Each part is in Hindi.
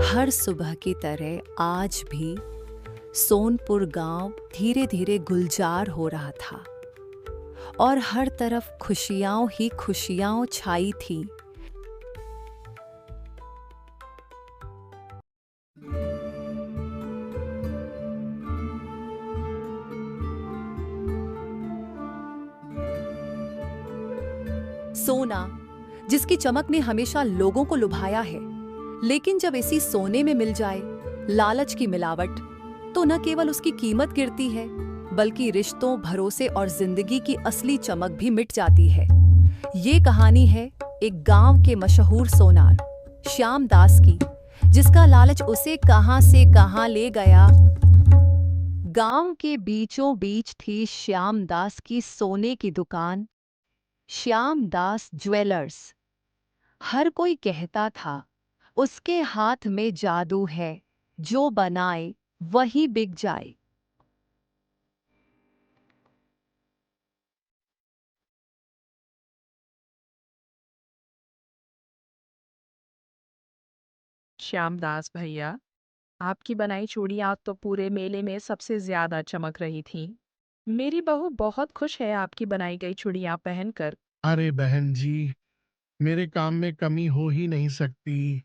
हर सुबह की तरह आज भी सोनपुर गांव धीरे धीरे गुलजार हो रहा था और हर तरफ खुशियां ही खुशियां छाई थी। सोना, जिसकी चमक ने हमेशा लोगों को लुभाया है, लेकिन जब इसी सोने में मिल जाए लालच की मिलावट, तो न केवल उसकी कीमत गिरती है, बल्कि रिश्तों, भरोसे और जिंदगी की असली चमक भी मिट जाती है। ये कहानी है एक गांव के मशहूर सोनार श्याम दास की, जिसका लालच उसे कहां से कहां ले गया। गांव के बीचों बीच थी श्याम दास की सोने की दुकान, श्याम दास ज्वेलर्स। हर कोई कहता था उसके हाथ में जादू है, जो बनाए वही बिक जाए। श्यामदास भैया, आपकी बनाई चूड़ियां तो पूरे मेले में सबसे ज्यादा चमक रही थी। मेरी बहू बहुत खुश है आपकी बनाई गई चूड़ियां पहनकर। अरे बहन जी, मेरे काम में कमी हो ही नहीं सकती।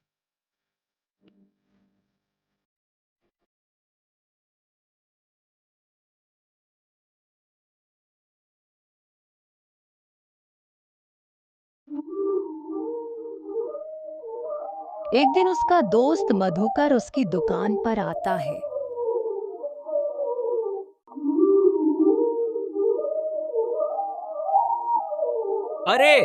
एक दिन उसका दोस्त मधुकर उसकी दुकान पर आता है। अरे,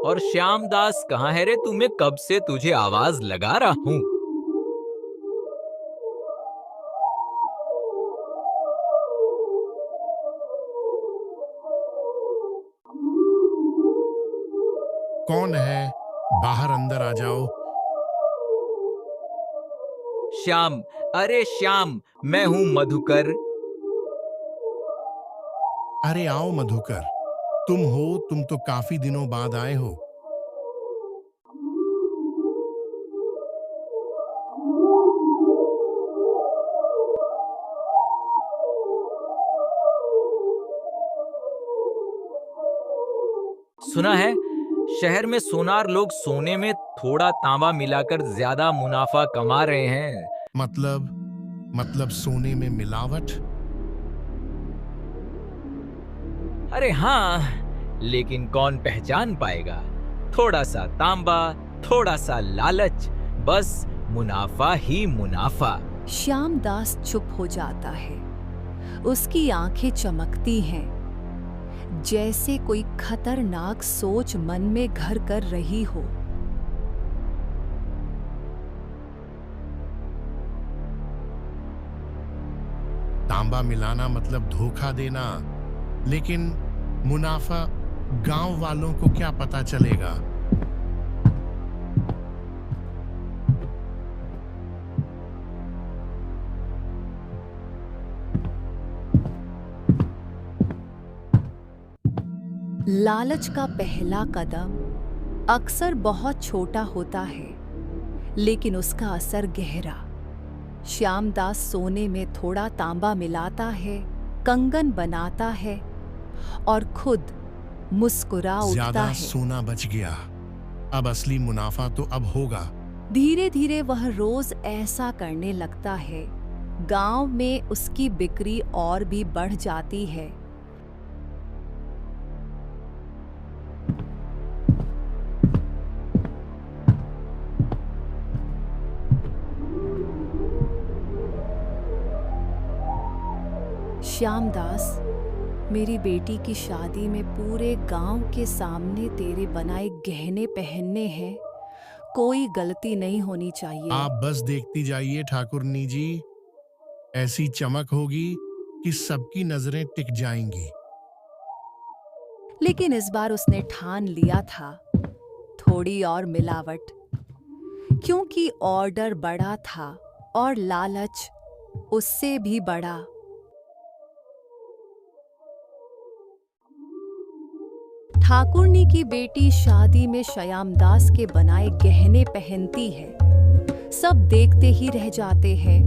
और श्याम दास कहाँ है रे? तुम्हें कब से तुझे आवाज लगा रहा हूँ। कौन है? बाहर अंदर आ जाओ। श्याम, अरे श्याम, मैं हूँ मधुकर। अरे आओ मधुकर, तुम तो काफी दिनों बाद आए हो। सुना है शहर में सोनार लोग सोने में थोड़ा तांबा मिलाकर ज्यादा मुनाफा कमा रहे हैं। मतलब सोने में मिलावट? अरे हाँ, लेकिन कौन पहचान पाएगा? थोड़ा सा तांबा, थोड़ा सा लालच, बस मुनाफा ही मुनाफा। श्याम दास चुप हो जाता है। उसकी आंखें चमकती हैं, जैसे कोई खतरनाक सोच मन में घर कर रही हो। तांबा मिलाना मतलब धोखा देना, लेकिन मुनाफा गांव वालों को क्या पता चलेगा? लालच का पहला कदम अक्सर बहुत छोटा होता है, लेकिन उसका असर गहरा। श्यामदास सोने में थोड़ा तांबा मिलाता है, कंगन बनाता है और खुद मुस्कुरा उठता ज्यादा है। सोना बच गया, अब असली मुनाफा तो अब होगा। धीरे धीरे वह रोज ऐसा करने लगता है। गांव में उसकी बिक्री और भी बढ़ जाती है। श्यामदास, मेरी बेटी की शादी में पूरे गांव के सामने तेरे बनाए गहने पहनने हैं। कोई गलती नहीं होनी चाहिए। आप बस देखती जाइए ठाकुरनी जी, ऐसी चमक होगी कि सबकी नजरें टिक जाएंगी। लेकिन इस बार उसने ठान लिया था, थोड़ी और मिलावट, क्योंकि ऑर्डर बड़ा था और लालच उससे भी बड़ा। ठाकुरनी की बेटी शादी में श्यामदास के बनाए गहने पहनती है। सब देखते ही रह जाते हैं।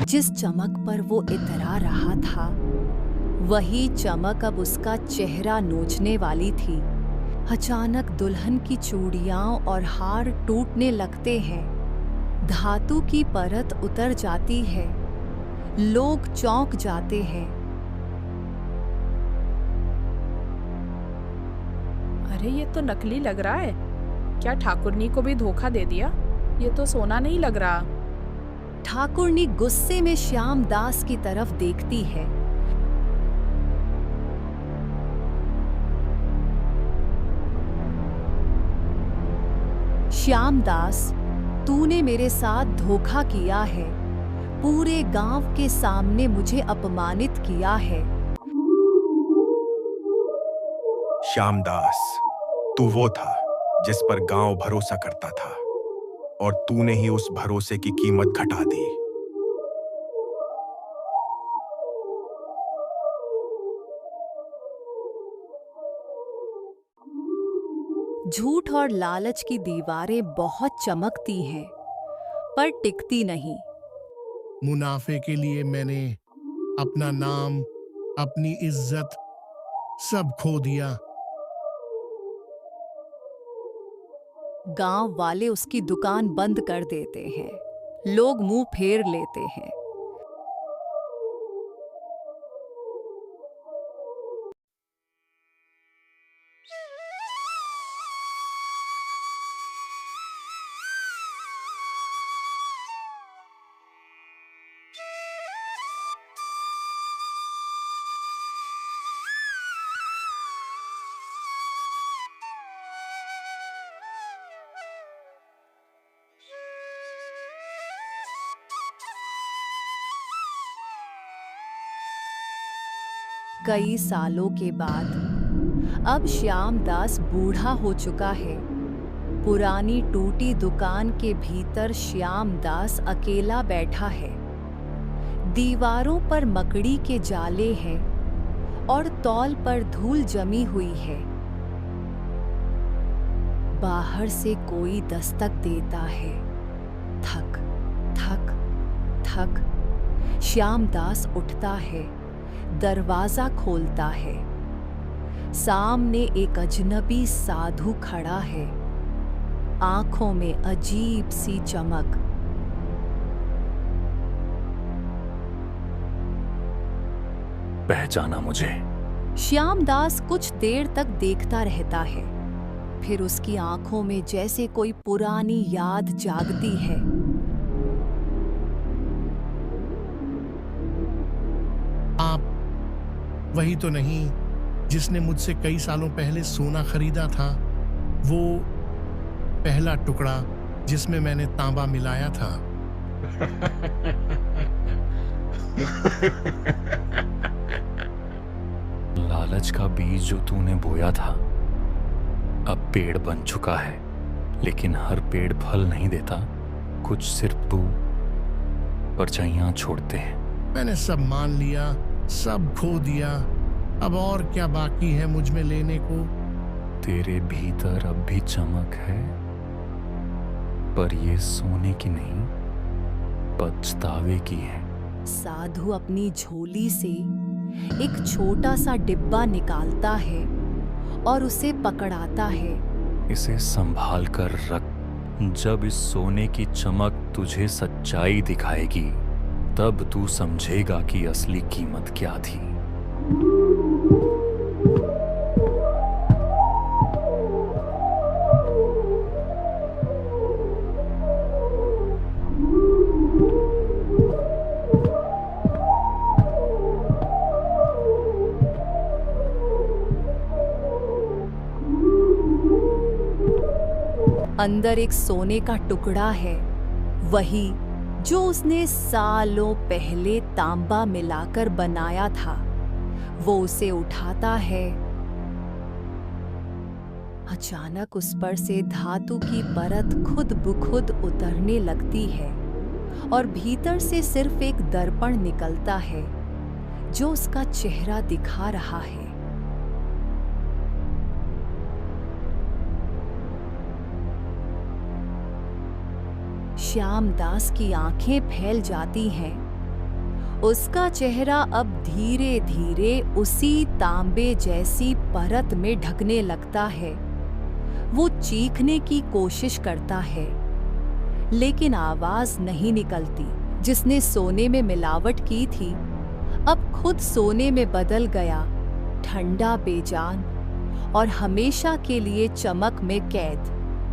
जिस चमक पर वो इतरा रहा था, वही चमक अब उसका चेहरा नोचने वाली थी। अचानक दुल्हन की चूड़ियां और हार टूटने लगते हैं। धातु की परत उतर जाती है। लोग चौंक जाते हैं। अरे ये तो नकली लग रहा है। क्या ठाकुरनी को भी धोखा दे दिया? ये तो सोना नहीं लग रहा। ठाकुरनी गुस्से में श्याम दास की तरफ देखती है। श्याम दास, तूने मेरे साथ धोखा किया है। पूरे गांव के सामने मुझे अपमानित किया है। श्यामदास, तू वो था जिस पर गांव भरोसा करता था और तूने ही उस भरोसे की कीमत घटा दी। झूठ और लालच की दीवारें बहुत चमकती हैं, पर टिकती नहीं। मुनाफे के लिए मैंने अपना नाम, अपनी इज्जत सब खो दिया। गांव वाले उसकी दुकान बंद कर देते हैं। लोग मुंह फेर लेते हैं। कई सालों के बाद अब श्याम दास बूढ़ा हो चुका है। पुरानी टूटी दुकान के भीतर श्याम दास अकेला बैठा है। दीवारों पर मकड़ी के जाले हैं और तौल पर धूल जमी हुई है। बाहर से कोई दस्तक देता है। थक थक थक श्याम दास उठता है। दरवाजा खोलता है। सामने एक अजनबी साधु खड़ा है। आंखों में अजीब सी चमक। पहचाना मुझे? श्याम दास कुछ देर तक देखता रहता है। फिर उसकी आंखों में जैसे कोई पुरानी याद जागती है। आप वही तो नहीं जिसने मुझसे कई सालों पहले सोना खरीदा था? वो पहला टुकड़ा जिसमें मैंने तांबा मिलाया था। लालच का बीज जो तूने बोया था अब पेड़ बन चुका है, लेकिन हर पेड़ फल नहीं देता। कुछ सिर्फ तू परछाइयां छोड़ते हैं। मैंने सब मान लिया, सब खो दिया। अब और क्या बाकी है मुझ में लेने को? तेरे भीतर अब भी चमक है, पर ये सोने की नहीं, पछतावे की है। साधु अपनी झोली से एक छोटा सा डिब्बा निकालता है और उसे पकड़ाता है। इसे संभाल कर रख। जब इस सोने की चमक तुझे सच्चाई दिखाएगी, तब तू समझेगा कि असली कीमत क्या थी। अंदर एक सोने का टुकड़ा है, वही जो उसने सालों पहले तांबा मिलाकर बनाया था। वो उसे उठाता है। अचानक उस पर से धातु की परत खुद ब खुद उतरने लगती है और भीतर से सिर्फ एक दर्पण निकलता है जो उसका चेहरा दिखा रहा है। श्यामदास की आंखें फैल जाती हैं। उसका चेहरा अब धीरे धीरे उसी तांबे जैसी परत में ढकने लगता है। वो चीखने की कोशिश करता है, लेकिन आवाज नहीं निकलती। जिसने सोने में मिलावट की थी, अब खुद सोने में बदल गया, ठंडा, बेजान और हमेशा के लिए चमक में कैद।